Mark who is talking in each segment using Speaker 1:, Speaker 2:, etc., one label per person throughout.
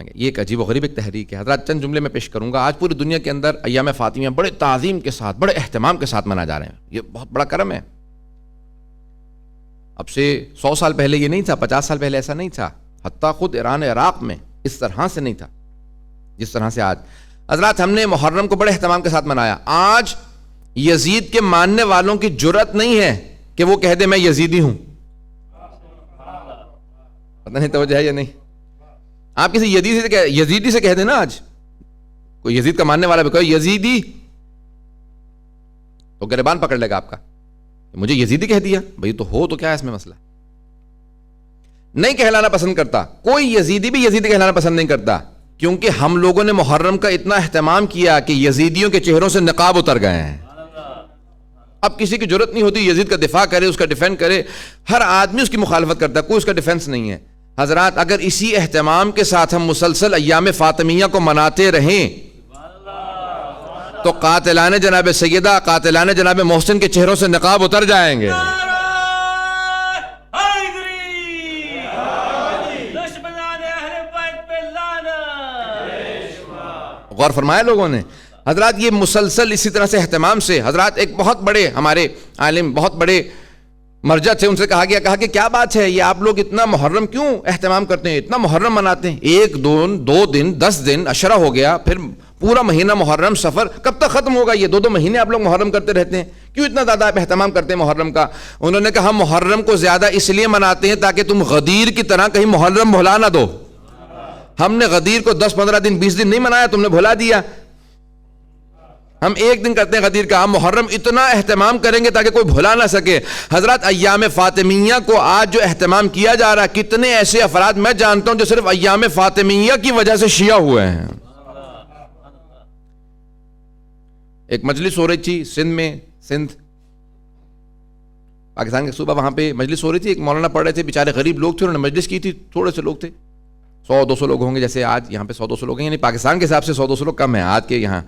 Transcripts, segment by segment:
Speaker 1: یہ ایک عجیب و غریب ایک تحریک ہے. حضرات چند جملے میں پیش کروں گا. آج پوری دنیا کے اندر ایام فاطمیہ بڑے تعظیم کے ساتھ، بڑے اہتمام کے ساتھ منائے جا رہے ہیں. یہ بہت بڑا کرم ہے. اب سے 100 سال پہلے یہ نہیں تھا، 50 سال پہلے ایسا نہیں تھا، حتیٰ خود ایران عراق میں اس طرح سے نہیں تھا جس طرح سے آج. حضرات ہم نے محرم کو بڑے اہتمام کے ساتھ منایا. آج یزید کے ماننے والوں کی جرأت نہیں ہے کہ وہ کہہ دے میں یزیدی ہوں. پتہ نہیں توجہ ہے یا نہیں. آپ کسی یزیدی سے کہہ دیں نا، آج کوئی یزید کا ماننے والا بھی کہو یزیدی تو گریبان پکڑ لے گا آپ کا. مجھے یزیدی کہہ دیا بھئی، تو ہو تو کیا ہے اس میں مسئلہ. نہیں کہلانا پسند کرتا کوئی. یزیدی بھی یزیدی کہلانا پسند نہیں کرتا، کیونکہ ہم لوگوں نے محرم کا اتنا اہتمام کیا کہ یزیدیوں کے چہروں سے نقاب اتر گئے ہیں. اب کسی کی جرأت نہیں ہوتی یزید کا دفاع کرے، اس کا ڈیفینڈ کرے. ہر آدمی اس کی مخالفت کرتا ہے، کوئی اس کا ڈیفینس نہیں ہے. حضرات اگر اسی اہتمام کے ساتھ ہم مسلسل ایام فاطمیہ کو مناتے رہیں تو قاتلان جناب سیدہ، قاتلان جناب محسن کے چہروں سے نقاب اتر جائیں گے. غور فرمایا لوگوں نے. حضرات یہ مسلسل اسی طرح سے اہتمام سے، حضرات ایک بہت بڑے ہمارے عالم، بہت بڑے مرجع تھے، ان سے کہا گیا کہ کیا بات ہے، یہ آپ لوگ اتنا محرم کیوں اہتمام کرتے ہیں، اتنا محرم مناتے ہیں؟ 1 2 دن 10 دن عشرہ ہو گیا، پھر پورا مہینہ محرم سفر کب تک ختم ہوگا؟ یہ 2 مہینے آپ لوگ محرم کرتے رہتے ہیں، کیوں اتنا زیادہ آپ اہتمام کرتے ہیں محرم کا؟ انہوں نے کہا ہم محرم کو زیادہ اس لیے مناتے ہیں تاکہ تم غدیر کی طرح کہیں محرم بھلا نہ دو. ہم نے غدیر کو 10 15 دن 20 دن نہیں منایا، تم نے بھلا دیا. ہم 1 دن کرتے ہیں غدیر کا، ہم محرم اتنا اہتمام کریں گے تاکہ کوئی بھلا نہ سکے. حضرات ایام فاطمیہ کو آج جو اہتمام کیا جا رہا ہے، کتنے ایسے افراد میں جانتا ہوں جو صرف ایام فاطمیہ کی وجہ سے شیعہ ہوئے ہیں. ایک مجلس ہو رہی تھی سندھ میں، سندھ پاکستان کے صوبہ، وہاں پہ مجلس ہو رہی تھی. ایک مولانا پڑھ رہے تھے، بیچارے غریب لوگ تھے، انہوں نے مجلس کی تھی. تھوڑے سے لوگ تھے، 100 200 لوگ ہوں گے، جیسے آج یہاں پہ 100 200 لوگ ہیں. یعنی پاکستان کے حساب سے 100 200 لوگ کم ہیں. آج کے یہاں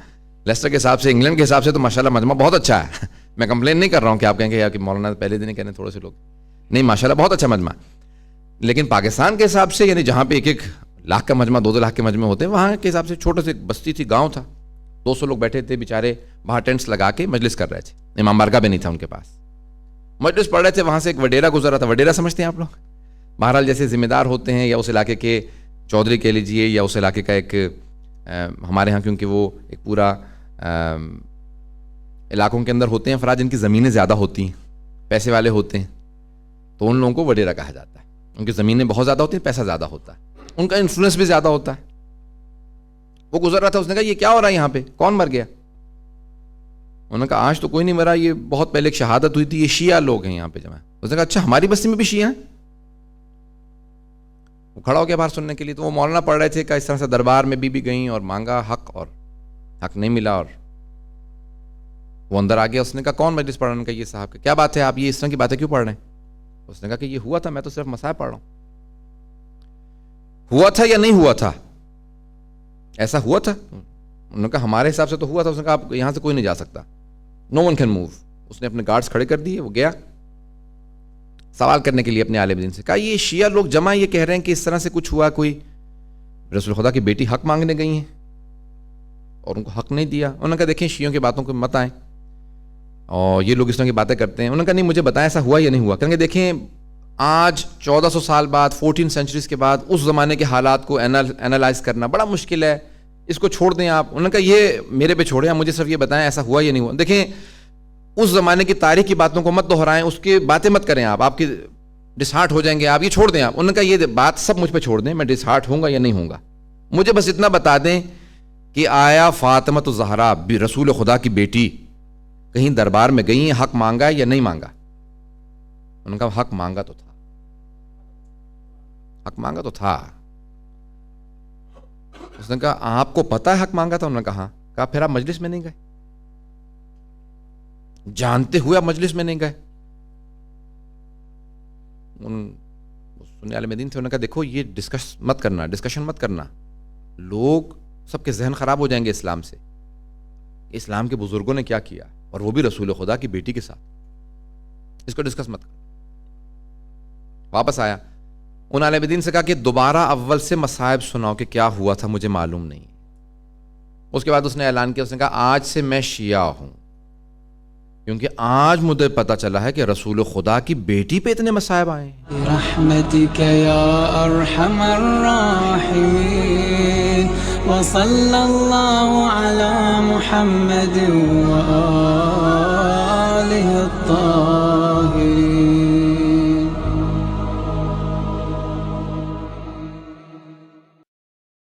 Speaker 1: لیسٹر کے حساب سے، انگلینڈ کے حساب سے تو ماشاءاللہ مجمع بہت اچھا ہے. میں کمپلین نہیں کر رہا ہوں کہ آپ کہیں گے کہ مولانا پہلے دن ہی کہنے تھوڑے سے لوگ، نہیں ماشاءاللہ بہت اچھا مجمع. لیکن پاکستان کے حساب سے، یعنی جہاں پہ 1 لاکھ کا مجمع، 2 لاکھ کے مجمع ہوتے ہیں، وہاں کے حساب سے چھوٹے سے بستی تھی، گاؤں تھا. 200 لوگ بیٹھے تھے بیچارے، باہر ٹینٹس لگا کے مجلس کر رہے تھے. امام بارگاہ بھی نہیں تھا ان کے پاس، مجلس پڑھ رہے تھے. وہاں سے ایک وڈیرا گزر رہا تھا. وڈیرا سمجھتے ہیں آپ لوگ؟ بہرحال جیسے ذمہ دار ہوتے ہیں، یا اس علاقے کے چودھری کہہ لیجئے، یا اس علاقے کا ایک ہمارے ہاں کیونکہ وہ ایک پورا علاقوں کے اندر ہوتے ہیں افراد جن کی زمینیں زیادہ ہوتی ہیں، پیسے والے ہوتے ہیں، تو ان لوگوں کو وڈیرا کہا جاتا ہے. ان کی زمینیں بہت زیادہ ہوتی ہیں، پیسہ زیادہ ہوتا ہے، ان کا انفلوئنس بھی زیادہ ہوتا ہے. وہ گزر رہا تھا، اس نے کہا یہ کیا ہو رہا ہے یہاں پہ، کون مر گیا؟ انہوں نے کہا آج تو کوئی نہیں مرا، یہ بہت پہلے ایک شہادت ہوئی تھی، یہ شیعہ لوگ ہیں یہاں پہ جمع. اس نے کہا اچھا ہماری بستی میں بھی شیعہ ہیں؟ وہ کھڑا ہو گیا باہر سننے کے لیے. تو وہ مولانا پڑھ رہے تھے کہ اس طرح سے دربار میں بھی گئیں اور مانگا حق، اور حق نہیں ملا، اور وہ اندر آ گیا. اس نے کہا کون مجلس پڑھ رہا ہے؟ ان کا یہ صاحب. کیا بات ہے، آپ یہ اس طرح کی باتیں کیوں پڑھ رہے ہیں؟ اس نے کہا کہ یہ ہوا تھا، میں تو صرف مسائل پڑھ رہا ہوں. ہوا تھا یا نہیں ہوا تھا؟ ایسا ہوا تھا؟ انہوں نے کہا ہمارے حساب سے تو ہوا تھا. اس نے کہا آپ یہاں سے کوئی نہیں جا سکتا، نو ون کین موو. اس نے اپنے گارڈز کھڑے کر دیے، وہ گیا سوال کرنے کے لیے اپنے عالم دین سے. کہا یہ شیعہ لوگ جمع یہ کہہ رہے ہیں کہ اس طرح سے کچھ ہوا، کوئی رسول خدا کی بیٹی حق مانگنے گئی ہیں اور ان کو حق نہیں دیا. انہوں نے کہا دیکھیں شیعوں کی باتوں کو مت آئیں، اور یہ لوگ اس طرح کی باتیں کرتے ہیں. انہوں نے کہا نہیں مجھے بتائیں ایسا ہوا یا نہیں ہوا. کہیں گے دیکھیں آج 1400 سال بعد، 14 سینچریز کے بعد، اس زمانے کے حالات کو اینالائز کرنا بڑا مشکل ہے، اس کو چھوڑ دیں آپ. انہوں نے کہا یہ میرے پہ چھوڑیں، مجھے صرف یہ بتائیں ایسا ہوا یا نہیں ہوا. دیکھیں اس زمانے کی تاریخ کی باتوں کو مت دہرائیں، اس کی باتیں مت کریں آپ کی ڈسہارٹ ہو جائیں گے آپ، یہ چھوڑ دیں آپ. انہوں نے کہا یہ بات سب مجھ پہ چھوڑ دیں، میں ڈسہارٹ ہوں گا یا نہیں ہوں گا، مجھے بس اتنا بتا دیں کہ آیا فاطمہ الزہرا رسول خدا کی بیٹی کہیں دربار میں گئی ہیں، حق مانگا ہے یا نہیں مانگا؟ انہوں نے کہا حق مانگا تو تھا، حق مانگا تو تھا. اس نے کہا آپ کو پتا ہے حق مانگا تھا؟ انہوں نے کہا. کہا پھر آپ مجلس میں نہیں گئے؟ جانتے ہوئے آپ مجلس میں نہیں گئے؟ سننے والے دین تھے. انہوں نے کہا دیکھو یہ ڈسکشن مت کرنا، لوگ سب کے ذہن خراب ہو جائیں گے اسلام سے. اسلام کے بزرگوں نے کیا کیا، اور وہ بھی رسول خدا کی بیٹی کے ساتھ، اس کو ڈسکس مت کر. واپس آیا. ان عالم دین سے کہا کہ دوبارہ اول سے مصائب سناؤ کہ کیا ہوا تھا، مجھے معلوم نہیں. اس کے بعد اس نے اعلان کیا، اس نے کہا آج سے میں شیعہ ہوں، کیونکہ آج مجھے پتا چلا ہے کہ رسول خدا کی بیٹی پہ اتنے مصائب آئے ہیں.
Speaker 2: برحمتک یا ارحم الراحمین وصلی اللہ علی محمد وآلہ الطاہرین.